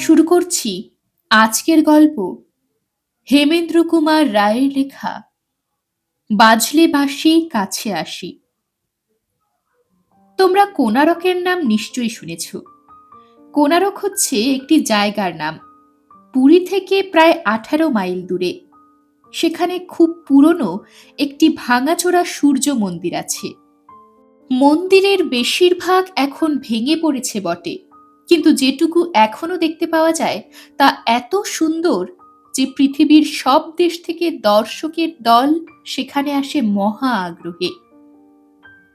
শুরু করছি আজকের গল্প হেমেন্দ্র কুমার রায়ের লেখা বাজলে বাঁশি কাছে আসি। তোমরা কোনারকের নাম নিশ্চয়ই শুনেছ। কোনারক হচ্ছে একটি জায়গার নাম, পুরী থেকে প্রায় 18 মাইল দূরে। সেখানে খুব পুরনো একটি ভাঙাচোরা সূর্য মন্দির আছে। মন্দিরের বেশিরভাগ এখন ভেঙে পড়েছে বটে, কিন্তু যেটুকু এখনো দেখতে পাওয়া যায় তা এত সুন্দর যে পৃথিবীর সব দেশ থেকে দর্শকের দল সেখানে আসে মহা আগ্রহে।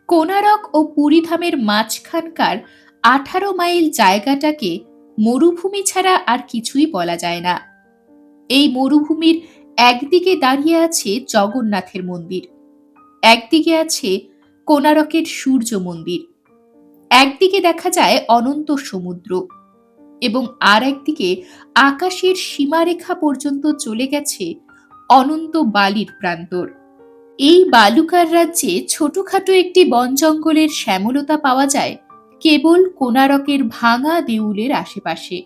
কোনারক ও পুরীধামের মাঝখানকার 18 মাইল জায়গাটাকে মরুভূমি ছাড়া আর কিছুই বলা যায় না। এই মরুভূমির একদিকে দাঁড়িয়ে আছে জগন্নাথের মন্দির, একদিকে আছে কোনারকের সূর্য মন্দির, একদিকে দেখা যায় অনন্ত সমুদ্র এবং আর একদিকে আকাশের সীমারেখা পর্যন্ত চলে গেছে অনন্ত বালির প্রান্তর। এই বালুকার রাজ্যে ছোটখাটো একটি বন জঙ্গলের শ্যামলতা পাওয়া যায় কেবল কোনারকের ভাঙা দেউলের আশেপাশে।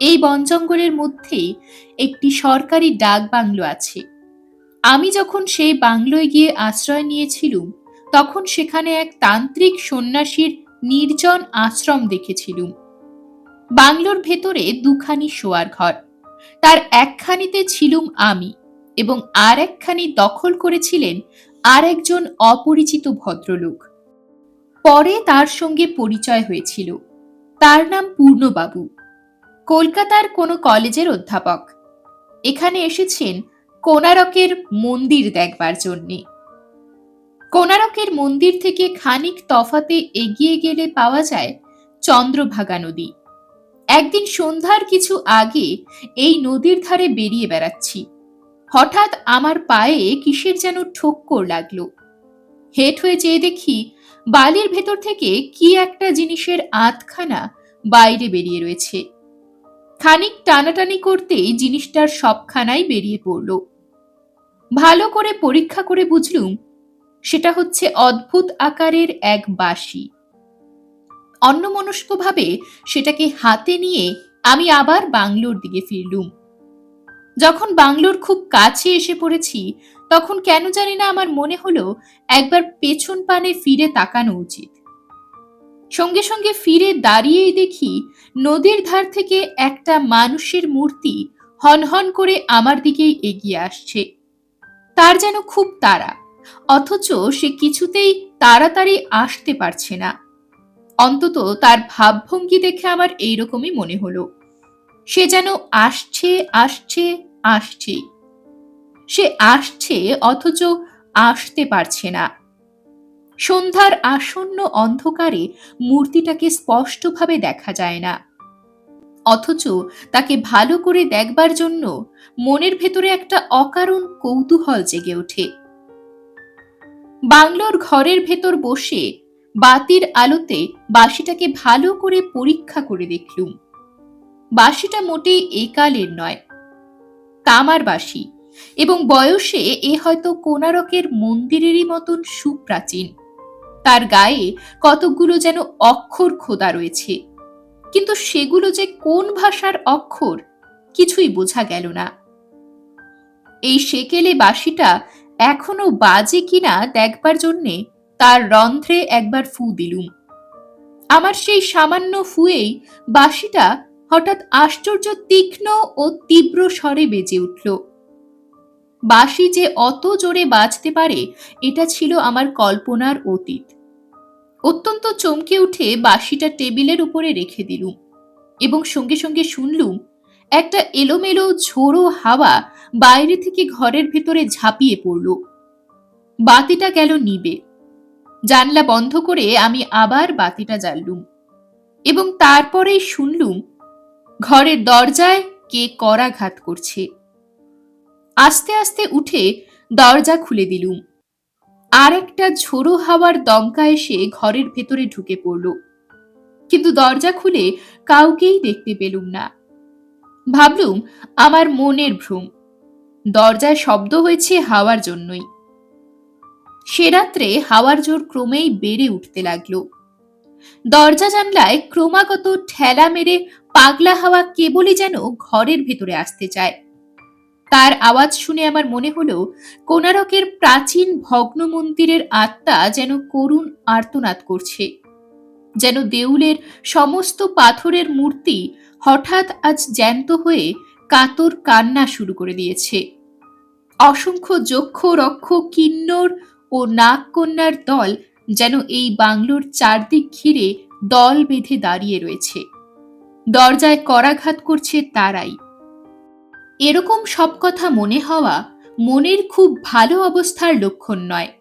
এই বন জঙ্গলের মধ্যেই একটি সরকারি ডাক বাংলো আছে। আমি যখন সেই বাংলোয় গিয়ে আশ্রয় নিয়েছিলুম তখন সেখানে এক তান্ত্রিক সন্ন্যাসীর নির্জন আশ্রম দেখেছিলুম। বাংলোর ভেতরে দুখানি শোয়ার ঘর, তার একখানিতে ছিলুম আমি এবং আর একখানি দখল করেছিলেন আর একজন অপরিচিত ভদ্রলোক। পরে তার সঙ্গে পরিচয় হয়েছিল। তার নাম পূর্ণবাবু, কলকাতার কোনো কলেজের অধ্যাপক। এখানে এসেছেন কোনারকের মন্দির দেখবার জন্যে। কোনারকের মন্দির থেকে খানিক তফাতে এগিয়ে গেলে পাওয়া যায় চন্দ্রভাগা নদী। একদিন সন্ধ্যার কিছু আগে এই নদীর ধারে বেরিয়ে বেড়াচ্ছি, হঠাৎ আমার পায়ে কিসের যেন ঠোক্কর লাগলো। হেঁট হয়ে চেয়ে দেখি বালির ভেতর থেকে কি একটা জিনিসের আধখানা বাইরে বেরিয়ে রয়েছে। খানিক টানাটানি করতেই জিনিসটার সবখানাই বেরিয়ে পড়ল। ভালো করে পরীক্ষা করে বুঝলুম সেটা হচ্ছে অদ্ভুত আকারের এক বাঁশি। অন্যমনস্কভাবে সেটাকে হাতে নিয়ে আমি আবার বাংলোর দিকে ফিরলুম। যখন বাংলোর খুব কাছে এসে পড়েছি তখন কেন জানি না আমার মনে হলো একবার পেছন পানে ফিরে তাকানো উচিত। সঙ্গে সঙ্গে ফিরে দাঁড়িয়েই দেখি নদীর ধার থেকে একটা মানুষের মূর্তি হনহন করে আমার দিকেই এগিয়ে আসছে। তার যেন খুব তাড়া, অথচ সে কিছুতেই তাড়াতাড়ি আসতে পারছে না। অন্তত তার ভাবভঙ্গি দেখে আমার এইরকমই মনে হলো। সে যেন আসছে আসছে আসছে, সে আসছে অথচ আসতে পারছে না। সন্ধ্যার আসন্ন অন্ধকারে মূর্তিটাকে স্পষ্টভাবে দেখা যায় না, অথচ তাকে ভালো করে দেখবার জন্য মনের ভেতরে একটা অকারণ কৌতূহল জেগে ওঠে। বাংলোর ঘরের ভেতর বসে বাতির আলোতে বাঁশিটাকে ভালো করে পরীক্ষা করে দেখলুম। বাঁশিটা মোটেই একালের নয়, তামার বাঁশি, এবং বয়সে এ হয়তো কোনারকের মন্দিরেরই মতন সুপ্রাচীন। তার গায়ে কতকগুলো যেন অক্ষর খোদা রয়েছে, কিন্তু সেগুলো যে কোন ভাষার অক্ষর কিছুই বোঝা গেল না। এই সেকেলে বাঁশিটা এখনো বাজে কিনা দেখবার জন্যে তার রন্ধ্রে একবার ফু দিলুম। আমার সেই সামান্য ফুয়েই বাঁশিটা হঠাৎ আশ্চর্য তীক্ষ্ণ ও তীব্র স্বরে বেজে উঠল। বাঁশি যে অত জোরে বাজতে পারে এটা ছিল আমার কল্পনার অতীত। অত্যন্ত চমকে উঠে বাঁশিটা টেবিলের উপরে রেখে দিলুম এবং সঙ্গে সঙ্গে শুনলুম একটা এলোমেলো ঝোড়ো হাওয়া বাইরে থেকে ঘরের ভেতরে ঝাঁপিয়ে পড়ল। বাতিটা গেল নিবে। জানলা বন্ধ করে আমি আবার বাতিটা জ্বাললুম এবং তারপরেই শুনলুম ঘরের দরজায় কে করাঘাত করছে। আস্তে আস্তে উঠে দরজা খুলে দিলুম। আর একটা ঝোড়ো হাওয়ার দমকা এসে ঘরের ভেতরে ঢুকে পড়ল, কিন্তু দরজা খুলে কাউকেই দেখতে পেলুম না। ভাবলুম আমার মনের ভ্রম, দরজায় শব্দ হয়েছে হাওয়ার জন্যই। সে রাত্রে হাওয়ার জোর ক্রমেই বেড়ে উঠতে লাগলো। দরজা জানলায় ক্রমাগত ঠেলা মেরে পাগলা হাওয়া কেবলই যেন ঘরের ভেতরে আসতে চায়। তার আওয়াজ শুনে আমার মনে হলো কোণারকের প্রাচীন ভগ্ন মন্দিরের আত্মা যেন করুণ আর্তনাদ করছে, যেন দেউলের সমস্ত পাথরের মূর্তি হঠাৎ আজ জ্যান্ত হয়ে কাতর কান্না শুরু করে দিয়েছে। অসংখ্য যক্ষ রক্ষ কিন্নর ও নাগকন্যার দল যেন এই বাংলোর চারদিক ঘিরে দল বেঁধে দাঁড়িয়ে রয়েছে। দরজায় করাঘাত করছে তারাই। এরকম সব কথা মনে হওয়া মনের খুব ভালো অবস্থার লক্ষণ নয়।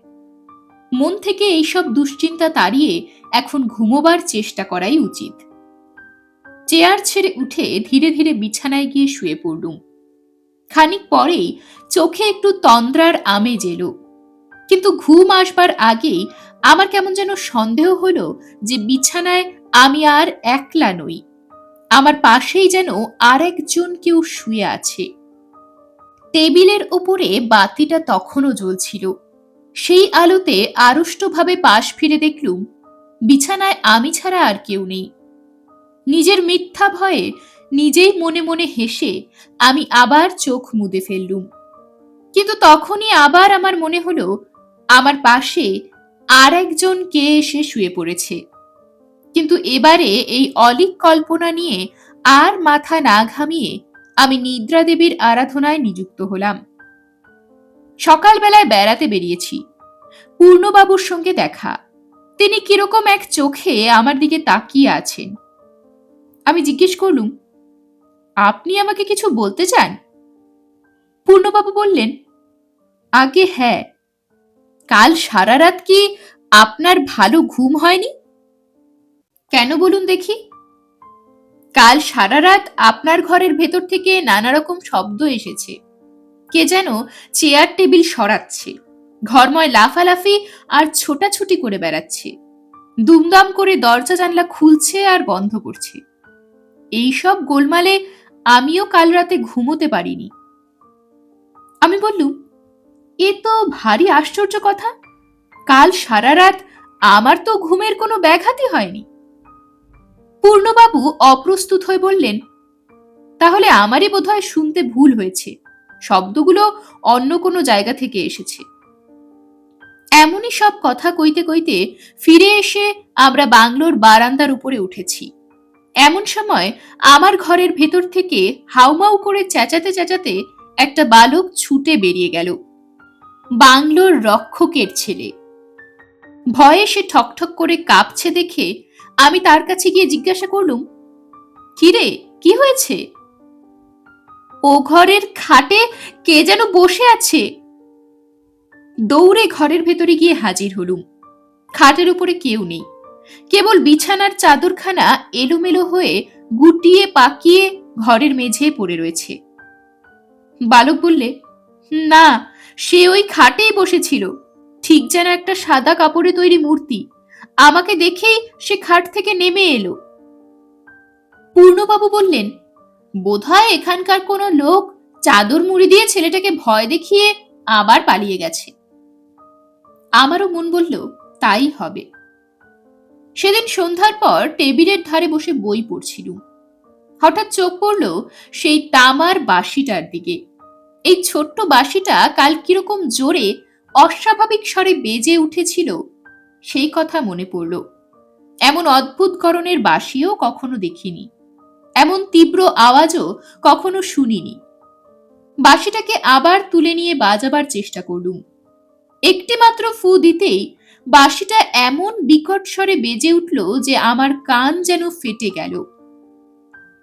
মন থেকে এইসব দুশ্চিন্তা তাড়িয়ে এখন ঘুমোবার চেষ্টা করাই উচিত। চেয়ার ছেড়ে উঠে ধীরে ধীরে বিছানায় গিয়ে শুয়ে পড়লুম। খানিক পরেই চোখে একটু তন্দ্রার আমেজ এলো, কিন্তু ঘুম আসবার আগেই আমার কেমন যেন সন্দেহ হলো যে বিছানায় আমি আর একলা নই, আমার পাশেই যেন আর একজন কেউ শুয়ে আছে। টেবিলের ওপরে বাতিটা তখনও জ্বলছিল। সেই আলোতে আড়ষ্টভাবে পাশ ফিরে দেখলুম বিছানায় আমি ছাড়া আর কেউ নেই। নিজের মিথ্যা ভয়ে নিজেই মনে মনে হেসে আমি আবার চোখ মুদে ফেললুম। কিন্তু তখনই আবার আমার মনে হলো আমার পাশে আর একজন কে এসে শুয়ে পড়েছে। কিন্তু এবারে এই অলীক কল্পনা নিয়ে আর মাথা না ঘামিয়ে আমি নিদ্রা দেবীর আরাধনায় নিযুক্ত হলাম। সকালবেলায় বেড়াতে বেরিয়েছি। পূর্ণবাবুর সঙ্গে দেখা। তিনি কিরকম এক চোখে আমার দিকে তাকিয়ে আছেন। আমি জিজ্ঞেস করলুম, আপনি আমাকে কিছু বলতে চান? পূর্ণবাবু বললেন, আগে হ্যাঁ, কাল সারা রাত কি আপনার ভালো ঘুম হয়নি? কেন বলুন দেখি? কাল সারা রাত আপনার ঘরের ভেতর থেকে নানা রকম শব্দ এসেছে। কে যেন চেয়ার টেবিল সরাচ্ছে, ঘরময় লাফালাফি আর ছোটাছুটি করে বেড়াচ্ছে, দুমদাম করে দরজা জানলা খুলছে আর বন্ধ করছে। এইসব গোলমালে আমিও কাল রাতে ঘুমোতে পারিনি। আমি বললুম, এ তো ভারী আশ্চর্য কথা। কাল সারা রাত আমার তো ঘুমের কোনো ব্যাঘাতই হয়নি। পূর্ণবাবু অপ্রস্তুত হয়ে বললেন, তাহলে আমারই বোধহয় শুনতে ভুল হয়েছে, শব্দগুলো অন্য কোনো জায়গা থেকে এসেছে। এমনই সব কথা কইতে কইতে ফিরে এসে আমরা বাংলোর বারান্দার উপরে উঠেছি। এমন সময় আমার ঘরের ভেতর থেকে হাউমাউ করে চেঁচাতে চেঁচাতে একটা বালক ছুটে বেরিয়ে গেল। বাংলোর রক্ষকের ছেলে। ভয়ে সে ঠকঠক করে কাঁপছে দেখে আমি তার কাছে গিয়ে জিজ্ঞাসা করলুম, কিরে, কি হয়েছে? ও ঘরের খাটে কে যেন বসে আছে। দৌড়ে ঘরের ভেতরে গিয়ে হাজির হলুম। খাটের উপরে কেউ নেই, কেবল বিছানার চাদরখানা এলোমেলো হয়ে গুটিয়ে পাকিয়ে ঘরের মেঝে পড়ে রয়েছে। বালক বললে, না, সে ওই খাটেই বসেছিল, ঠিক যেন একটা সাদা কাপড়ে তৈরি মূর্তি। আমাকে দেখেই সে খাট থেকে নেমে এলো। পূর্ণবাবু বললেন, বোধহয় এখানকার কোনো লোক চাদর মুড়ি দিয়ে ছেলেটাকে ভয় দেখিয়ে আবার পালিয়ে গেছে। আমারও মন বলল তাই হবে। সেদিন সন্ধ্যার পর টেবিলের ধারে বসে বই পড়ছিলুম। হঠাৎ চোখ পড়ল সেই তামার বাঁশিটার দিকে। এই ছোট্ট বাঁশিটা কাল কিরকম জোরে অস্বাভাবিক স্বরে বেজে উঠেছিল সেই কথা মনে পড়ল। এমন অদ্ভুত গড়নের বাঁশিও কখনো দেখিনি, এমন তীব্র আওয়াজও কখনো শুনিনি। বাঁশিটাকে আবার তুলে নিয়ে বাজাবার চেষ্টা করলুম। একটি মাত্র ফু দিতেই বাঁশিটা এমন বিকট স্বরে বেজে উঠল যে আমার কান যেন ফেটে গেল।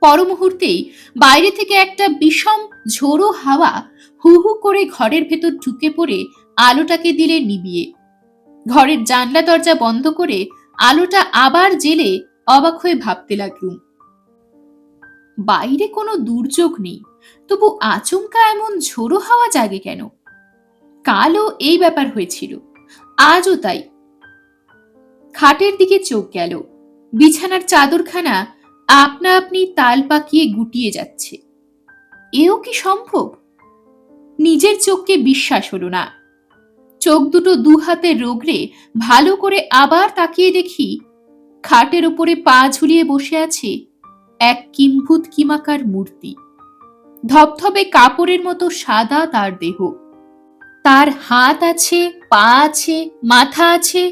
পর মুহূর্তেই বাইরে থেকে একটা বিষম ঝোড়ো হাওয়া হু হু করে ঘরের ভেতর ঢুকে পড়ে আলোটাকে দিলে নিবিয়ে। ঘরের জানলা দরজা বন্ধ করে আলোটা আবার জেলে অবাক হয়ে ভাবতে লাগলুম, বাইরে কোনো দুর্যোগ নেই, তবু আচমকা এমন ঝোড়ো হাওয়া জাগে কেন? কালও এই ব্যাপার হয়েছিল, আজও তাই। খাটের দিকে চোখ গেল। বিছানার চাদরখানা আপনা আপনি তাল পাকিয়ে গুটিয়ে যাচ্ছে। এও কি সম্ভব? নিজের চোখকে বিশ্বাস হলো না। চোখ দুটো দু হাতে রগড়ে ভালো করে আবার তাকিয়ে দেখি খাটের উপরে পা ঝুলিয়ে বসে আছে এক কিম্ভূত কিমাকার মূর্তি। ধবধবে কাপড়ের মতো সাদা তার দেহ। তার হাত আছে, পা আছে, মাথা আছে,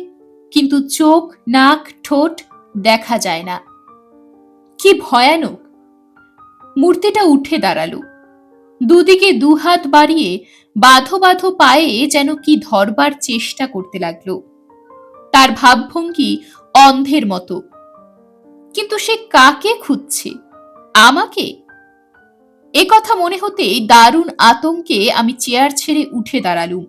কিন্তু চোখ, নাক, ঠোঁট দেখা যায় না। কি ভয়ানক! মূর্তিটা উঠে দাঁড়ালো। দুদিকে দুহাত বাড়িয়ে বাঁধো বাঁধো পায়ে যেন কি ধরবার চেষ্টা করতে লাগলো। তার ভাবভঙ্গি অন্ধের মতো। কিন্তু সে কাকে খুঁজছে? আমাকে? এ কথা মনে হতেই দারুণ আতঙ্কে আমি চেয়ার ছেড়ে উঠে দাঁড়ালুম।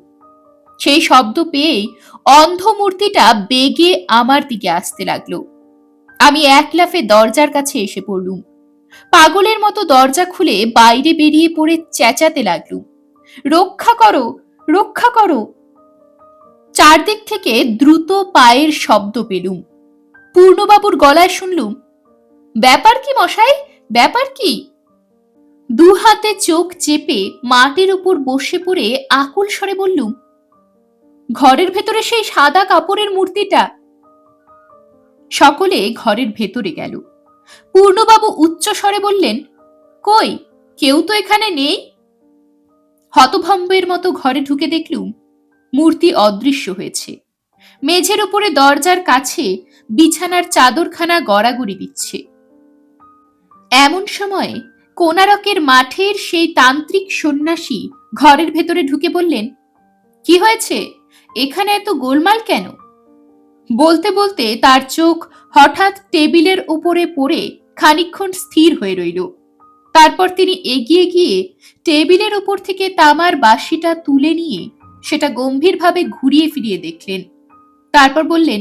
সেই শব্দ পেয়েই অন্ধ মূর্তিটা বেগে আমার দিকে আসতে লাগলো। আমি এক লাফে দরজার কাছে এসে পড়লুম। পাগলের মতো দরজা খুলে বাইরে বেরিয়ে পড়ে চেঁচাতে লাগলুম, রক্ষা করো, রক্ষা করো। চারদিক থেকে দ্রুত পায়ের শব্দ পেলুম। পূর্ণবাবুর গলায় শুনলুম, ব্যাপার কি মশাই, ব্যাপার কি? দু হাতে চোখ চেপে মাটির উপর বসে পড়ে আকুল স্বরে বললুম, ঘরের ভেতরে সেই সাদা কাপড়ের মূর্তিটা। সকলে ঘরের ভেতরে গেল। পূর্ণবাবু উচ্চ স্বরে বললেন, কই, কেউ তো এখানে নেই। হতভম্বের মতো ঘরে ঢুকে দেখলুম মূর্তি অদৃশ্য হয়েছে। মেঝের উপরে দরজার কাছে বিছানার চাদরখানা গড়াগড়ি দিচ্ছে। এমন সময়ে কোনারকের মাঠের সেই তান্ত্রিক সন্ন্যাসী ঘরের ভেতরে ঢুকে বললেন, কি হয়েছে, এখানে এত গোলমাল কেন? বলতে বলতে তার চোখ হঠাৎ টেবিলের উপরে পড়ে খানিকক্ষণ স্থির হয়ে রইল। তারপর তিনি এগিয়ে গিয়ে টেবিলের উপর থেকে তামার বাঁশিটা তুলে নিয়ে সেটা গম্ভীরভাবে ঘুরিয়ে ফিরিয়ে দেখলেন। তারপর বললেন,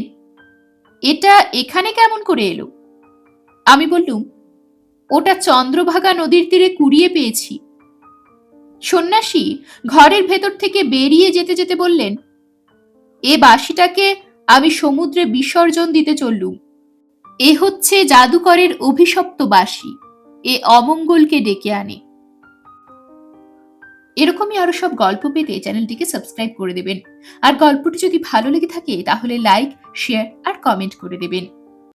এটা এখানে কেমন করে এলো? আমি বললুম, ওটা চন্দ্রভাগা নদীর তীরে কুড়িয়ে পেয়েছি। সন্ন্যাসী ঘরের ভেতর থেকে বেরিয়ে যেতে যেতে বললেন, এ বাঁশিটাকে আমি সমুদ্রে বিসর্জন দিতে চললুম। এ হচ্ছে জাদুকরের অভিশপ্ত বাঁশি, এ অমঙ্গলকে ডেকে আনে। এরকমই আরো সব গল্প পেতে চ্যানেলটিকে সাবস্ক্রাইব করে দেবেন। আর গল্পটি যদি ভালো লেগে থাকে তাহলে লাইক, শেয়ার আর কমেন্ট করে দেবেন।